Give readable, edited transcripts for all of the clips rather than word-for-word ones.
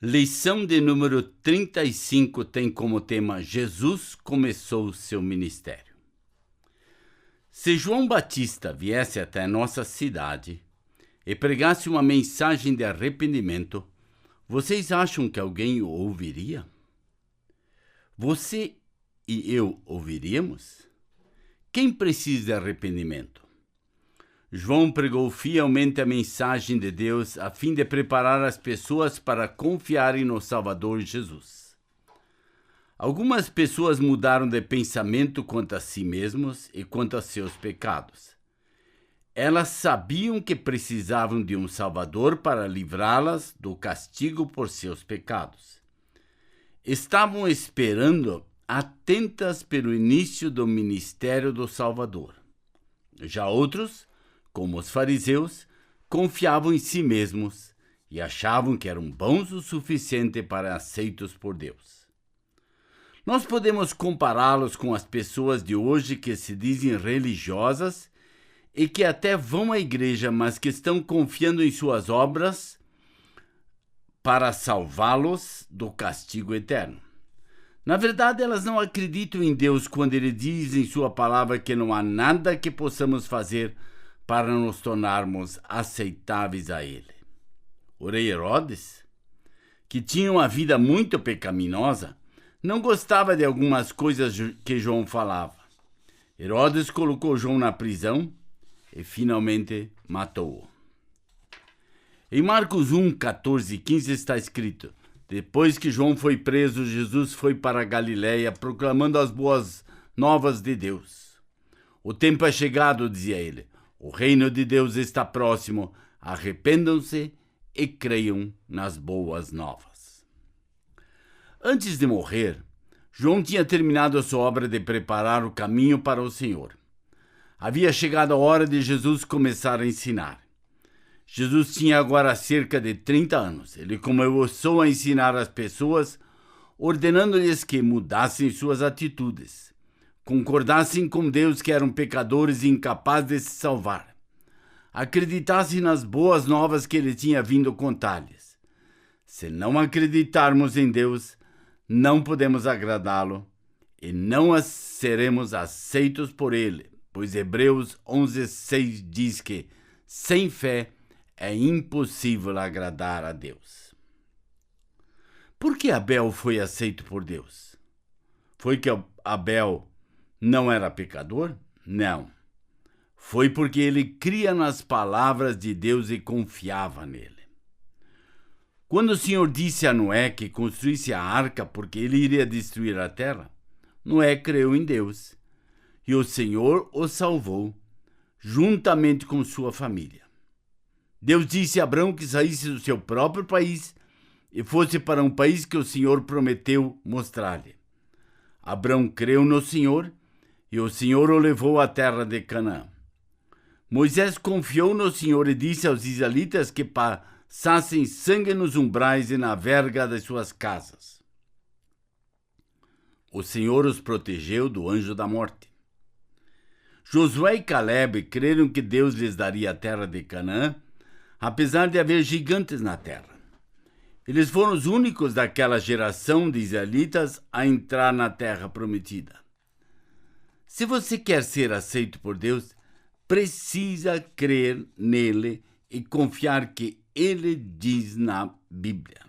Lição de número 35 tem como tema Jesus começou seu ministério. Se João Batista viesse até nossa cidade e pregasse uma mensagem de arrependimento, vocês acham que alguém o ouviria? Você e eu ouviríamos? Quem precisa de arrependimento? João pregou fielmente a mensagem de Deus a fim de preparar as pessoas para confiarem no Salvador Jesus. Algumas pessoas mudaram de pensamento quanto a si mesmos e quanto a seus pecados. Elas sabiam que precisavam de um Salvador para livrá-las do castigo por seus pecados. Estavam esperando atentas pelo início do ministério do Salvador. Já outros, como os fariseus, confiavam em si mesmos e achavam que eram bons o suficiente para aceitos por Deus. Nós podemos compará-los com as pessoas de hoje que se dizem religiosas e que até vão à igreja, mas que estão confiando em suas obras para salvá-los do castigo eterno. Na verdade, elas não acreditam em Deus quando Ele diz em sua palavra que não há nada que possamos fazer para nos tornarmos aceitáveis a Ele. O rei Herodes, que tinha uma vida muito pecaminosa, não gostava de algumas coisas que João falava. Herodes colocou João na prisão e finalmente matou-o. Em Marcos 1, 14 e 15 está escrito: depois que João foi preso, Jesus foi para a Galileia proclamando as boas novas de Deus. O tempo é chegado, dizia ele. O reino de Deus está próximo, arrependam-se e creiam nas boas novas. Antes de morrer, João tinha terminado a sua obra de preparar o caminho para o Senhor. Havia chegado a hora de Jesus começar a ensinar. Jesus tinha agora cerca de 30 anos. Ele começou a ensinar as pessoas, ordenando-lhes que mudassem suas atitudes. Concordassem com Deus que eram pecadores e incapazes de se salvar. Acreditassem nas boas novas que Ele tinha vindo contar-lhes. Se não acreditarmos em Deus, não podemos agradá-lo e não seremos aceitos por Ele, pois Hebreus 11:6 diz que, sem fé, é impossível agradar a Deus. Por que Abel foi aceito por Deus? Foi que Abel não era pecador? Não. Foi porque ele cria nas palavras de Deus e confiava nele. Quando o Senhor disse a Noé que construísse a arca porque ele iria destruir a terra, Noé creu em Deus e o Senhor o salvou, juntamente com sua família. Deus disse a Abrão que saísse do seu próprio país e fosse para um país que o Senhor prometeu mostrar-lhe. Abrão creu no Senhor e o Senhor o levou à terra de Canaã. Moisés confiou no Senhor e disse aos israelitas que passassem sangue nos umbrais e na verga das suas casas. O Senhor os protegeu do anjo da morte. Josué e Caleb creram que Deus lhes daria a terra de Canaã, apesar de haver gigantes na terra. Eles foram os únicos daquela geração de israelitas a entrar na terra prometida. Se você quer ser aceito por Deus, precisa crer nele e confiar que ele diz na Bíblia.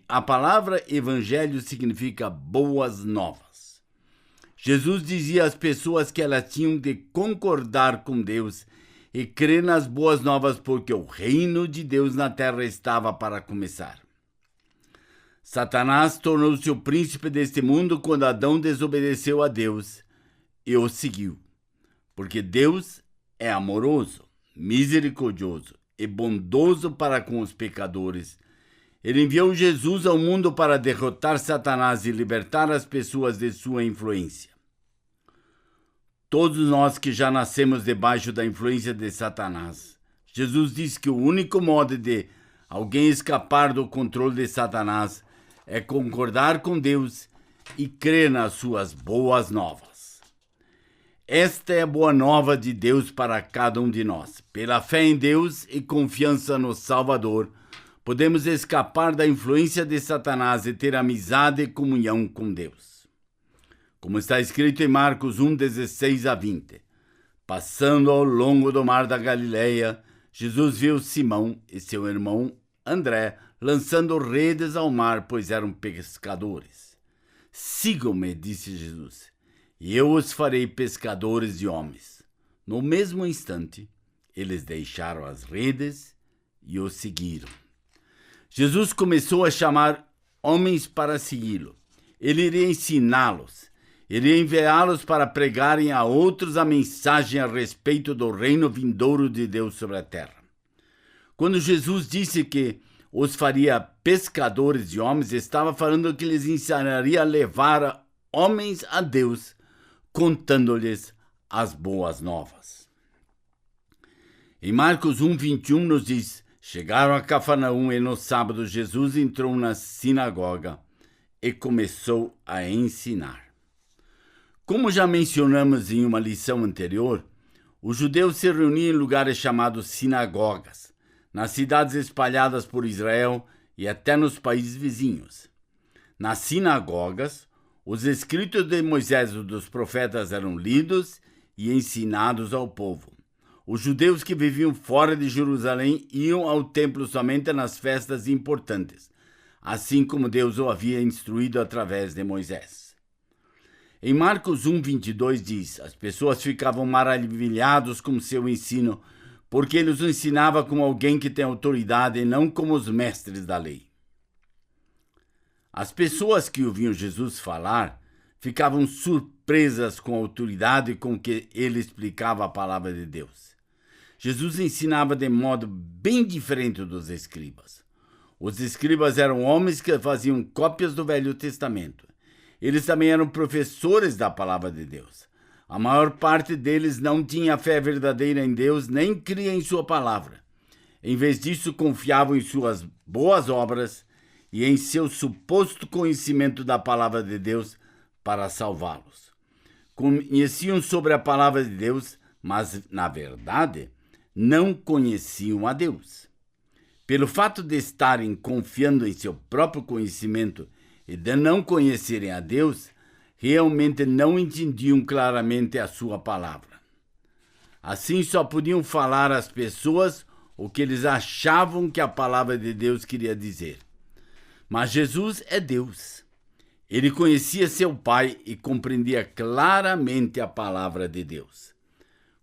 A palavra evangelho significa boas novas. Jesus dizia às pessoas que elas tinham de concordar com Deus e crer nas boas novas porque o reino de Deus na terra estava para começar. Satanás tornou-se o príncipe deste mundo quando Adão desobedeceu a Deus e o seguiu. Porque Deus é amoroso, misericordioso e bondoso para com os pecadores. Ele enviou Jesus ao mundo para derrotar Satanás e libertar as pessoas de sua influência. Todos nós que já nascemos debaixo da influência de Satanás. Jesus disse que o único modo de alguém escapar do controle de Satanás é concordar com Deus e crer nas suas boas novas. Esta é a boa nova de Deus para cada um de nós. Pela fé em Deus e confiança no Salvador, podemos escapar da influência de Satanás e ter amizade e comunhão com Deus. Como está escrito em Marcos 1, 16 a 20. Passando ao longo do mar da Galileia, Jesus viu Simão e seu irmão André lançando redes ao mar, pois eram pescadores. Sigam-me, disse Jesus, e eu os farei pescadores de homens. No mesmo instante, eles deixaram as redes e o seguiram. Jesus começou a chamar homens para segui-lo. Ele iria ensiná-los. Iria enviá-los para pregarem a outros a mensagem a respeito do reino vindouro de Deus sobre a terra. Quando Jesus disse que os faria pescadores de homens, estava falando que lhes ensinaria a levar homens a Deus, contando-lhes as boas novas. Em Marcos 1, 21 nos diz: chegaram a Cafarnaum e no sábado Jesus entrou na sinagoga e começou a ensinar. Como já mencionamos em uma lição anterior, os judeus se reuniam em lugares chamados sinagogas, nas cidades espalhadas por Israel e até nos países vizinhos. Nas sinagogas, os escritos de Moisés e dos profetas eram lidos e ensinados ao povo. Os judeus que viviam fora de Jerusalém iam ao templo somente nas festas importantes, assim como Deus o havia instruído através de Moisés. Em Marcos 1, 22 diz: as pessoas ficavam maravilhados com seu ensino, porque ele os ensinava como alguém que tem autoridade e não como os mestres da lei. As pessoas que ouviam Jesus falar ficavam surpresas com a autoridade com que ele explicava a palavra de Deus. Jesus ensinava de modo bem diferente dos escribas. Os escribas eram homens que faziam cópias do Velho Testamento. Eles também eram professores da palavra de Deus. A maior parte deles não tinha fé verdadeira em Deus, nem cria em sua palavra. Em vez disso, confiavam em suas boas obras e em seu suposto conhecimento da palavra de Deus para salvá-los. Conheciam sobre a palavra de Deus, mas, na verdade, não conheciam a Deus. Pelo fato de estarem confiando em seu próprio conhecimento e de não conhecerem a Deus, realmente não entendiam claramente a sua palavra. Assim, só podiam falar às pessoas o que eles achavam que a palavra de Deus queria dizer. Mas Jesus é Deus. Ele conhecia seu Pai e compreendia claramente a palavra de Deus.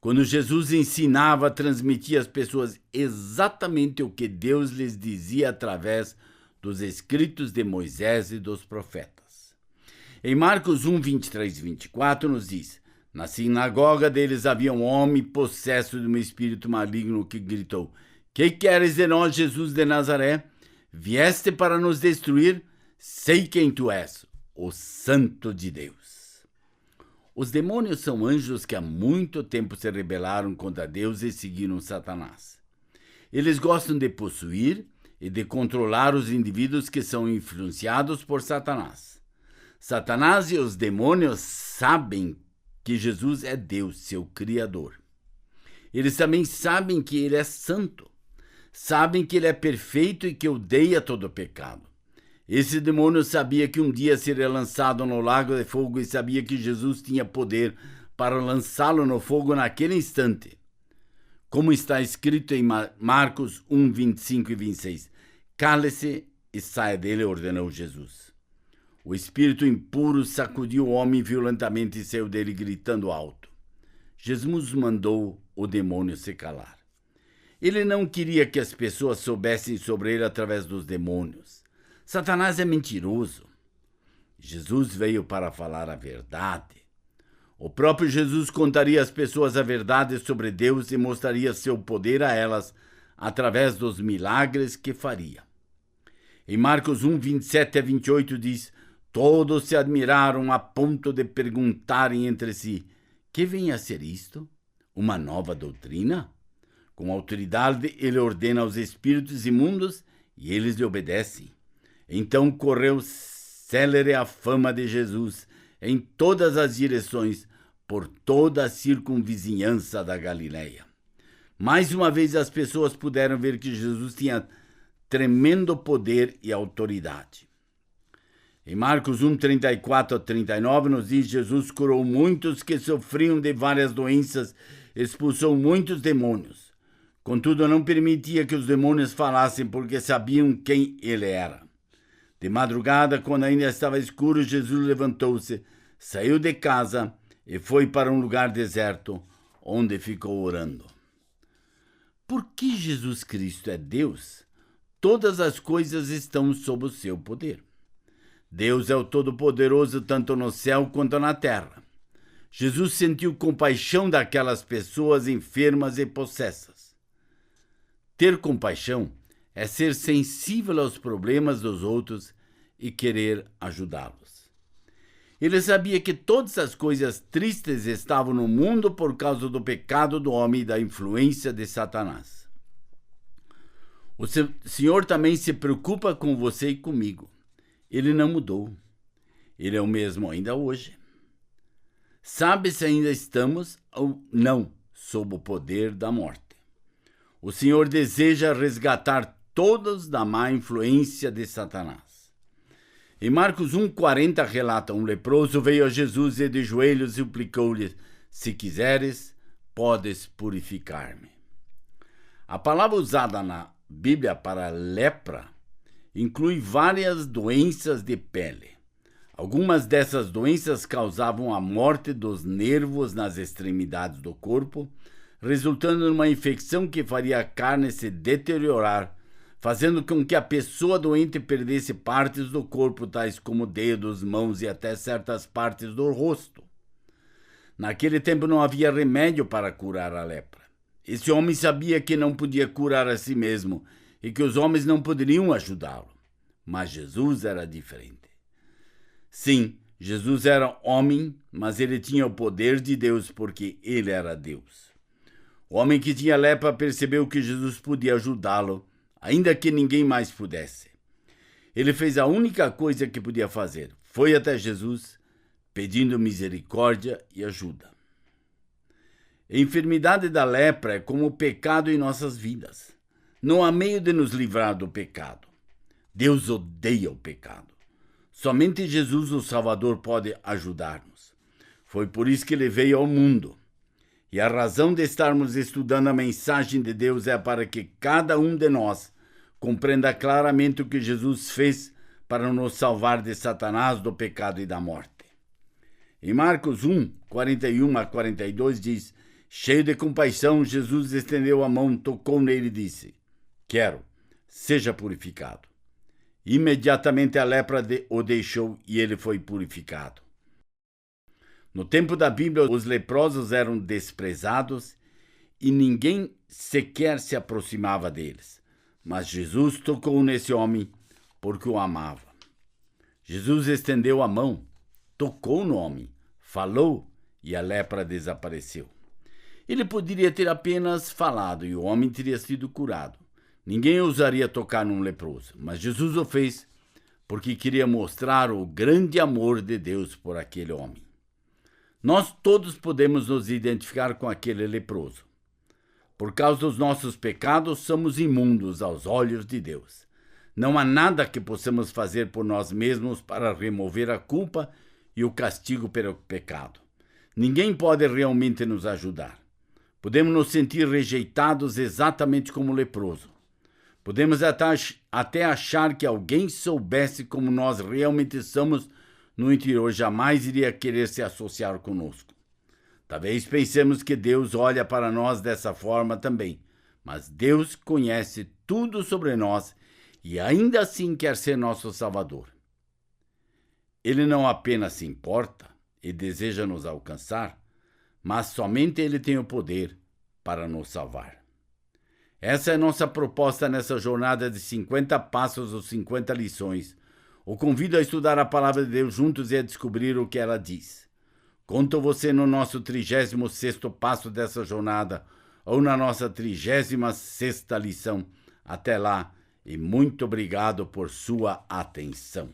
Quando Jesus ensinava, transmitia às pessoas exatamente o que Deus lhes dizia através dos escritos de Moisés e dos profetas. Em Marcos 1, 23 e 24 nos diz: na sinagoga deles havia um homem possesso de um espírito maligno que gritou: que queres de nós, Jesus de Nazaré? Vieste para nos destruir? Sei quem tu és, o Santo de Deus. Os demônios são anjos que há muito tempo se rebelaram contra Deus e seguiram Satanás. Eles gostam de possuir e de controlar os indivíduos que são influenciados por Satanás. Satanás e os demônios sabem que Jesus é Deus, seu Criador. Eles também sabem que Ele é santo. Sabem que Ele é perfeito e que odeia todo pecado. Esse demônio sabia que um dia seria lançado no lago de fogo e sabia que Jesus tinha poder para lançá-lo no fogo naquele instante. Como está escrito em Marcos 1, 25 e 26. Cale-se e saia dele, ordenou Jesus. O espírito impuro sacudiu o homem violentamente e saiu dele gritando alto. Jesus mandou o demônio se calar. Ele não queria que as pessoas soubessem sobre ele através dos demônios. Satanás é mentiroso. Jesus veio para falar a verdade. O próprio Jesus contaria às pessoas a verdade sobre Deus e mostraria seu poder a elas através dos milagres que faria. Em Marcos 1, 27 a 28 diz: todos se admiraram a ponto de perguntarem entre si: que vem a ser isto? Uma nova doutrina? Com autoridade ele ordena aos espíritos imundos e eles lhe obedecem. Então correu célere a fama de Jesus em todas as direções, por toda a circunvizinhança da Galileia. Mais uma vez as pessoas puderam ver que Jesus tinha tremendo poder e autoridade. Em Marcos 1, 34 a 39, nos diz: Jesus curou muitos que sofriam de várias doenças, expulsou muitos demônios. Contudo, não permitia que os demônios falassem, porque sabiam quem ele era. De madrugada, quando ainda estava escuro, Jesus levantou-se, saiu de casa e foi para um lugar deserto, onde ficou orando. Porque Jesus Cristo é Deus, todas as coisas estão sob o seu poder. Deus é o Todo-Poderoso tanto no céu quanto na terra. Jesus sentiu compaixão daquelas pessoas enfermas e possessas. Ter compaixão é ser sensível aos problemas dos outros e querer ajudá-los. Ele sabia que todas as coisas tristes estavam no mundo por causa do pecado do homem e da influência de Satanás. O Senhor também se preocupa com você e comigo. Ele não mudou. Ele é o mesmo ainda hoje. Sabe se ainda estamos ou não sob o poder da morte. O Senhor deseja resgatar todos da má influência de Satanás. Em Marcos 1,40 relata: um leproso veio a Jesus e de joelhos suplicou-lhe: se quiseres, podes purificar-me. A palavra usada na Bíblia para lepra inclui várias doenças de pele. Algumas dessas doenças causavam a morte dos nervos nas extremidades do corpo, resultando numa infecção que faria a carne se deteriorar, fazendo com que a pessoa doente perdesse partes do corpo, tais como dedos, mãos e até certas partes do rosto. Naquele tempo não havia remédio para curar a lepra. Esse homem sabia que não podia curar a si mesmo e que os homens não poderiam ajudá-lo. Mas Jesus era diferente. Sim, Jesus era homem, mas ele tinha o poder de Deus porque ele era Deus. O homem que tinha lepra percebeu que Jesus podia ajudá-lo, ainda que ninguém mais pudesse. Ele fez a única coisa que podia fazer. Foi até Jesus, pedindo misericórdia e ajuda. A enfermidade da lepra é como o pecado em nossas vidas. Não há meio de nos livrar do pecado. Deus odeia o pecado. Somente Jesus, o Salvador, pode ajudar-nos. Foi por isso que ele veio ao mundo. E a razão de estarmos estudando a mensagem de Deus é para que cada um de nós compreenda claramente o que Jesus fez para nos salvar de Satanás, do pecado e da morte. Em Marcos 1, 41 a 42 diz: cheio de compaixão, Jesus estendeu a mão, tocou nele e disse: quero, seja purificado. Imediatamente a lepra o deixou e ele foi purificado. No tempo da Bíblia, os leprosos eram desprezados e ninguém sequer se aproximava deles. Mas Jesus tocou nesse homem porque o amava. Jesus estendeu a mão, tocou no homem, falou e a lepra desapareceu. Ele poderia ter apenas falado e o homem teria sido curado. Ninguém ousaria tocar num leproso, mas Jesus o fez porque queria mostrar o grande amor de Deus por aquele homem. Nós todos podemos nos identificar com aquele leproso. Por causa dos nossos pecados, somos imundos aos olhos de Deus. Não há nada que possamos fazer por nós mesmos para remover a culpa e o castigo pelo pecado. Ninguém pode realmente nos ajudar. Podemos nos sentir rejeitados exatamente como o leproso. Podemos até achar que alguém soubesse como nós realmente somos no interior, jamais iria querer se associar conosco. Talvez pensemos que Deus olha para nós dessa forma também, mas Deus conhece tudo sobre nós e ainda assim quer ser nosso Salvador. Ele não apenas se importa e deseja nos alcançar, mas somente Ele tem o poder para nos salvar. Essa é a nossa proposta nessa jornada de 50 passos ou 50 lições. O convido a estudar a palavra de Deus juntos e a descobrir o que ela diz. Conto você no nosso 36º passo dessa jornada ou na nossa 36ª lição. Até lá e muito obrigado por sua atenção.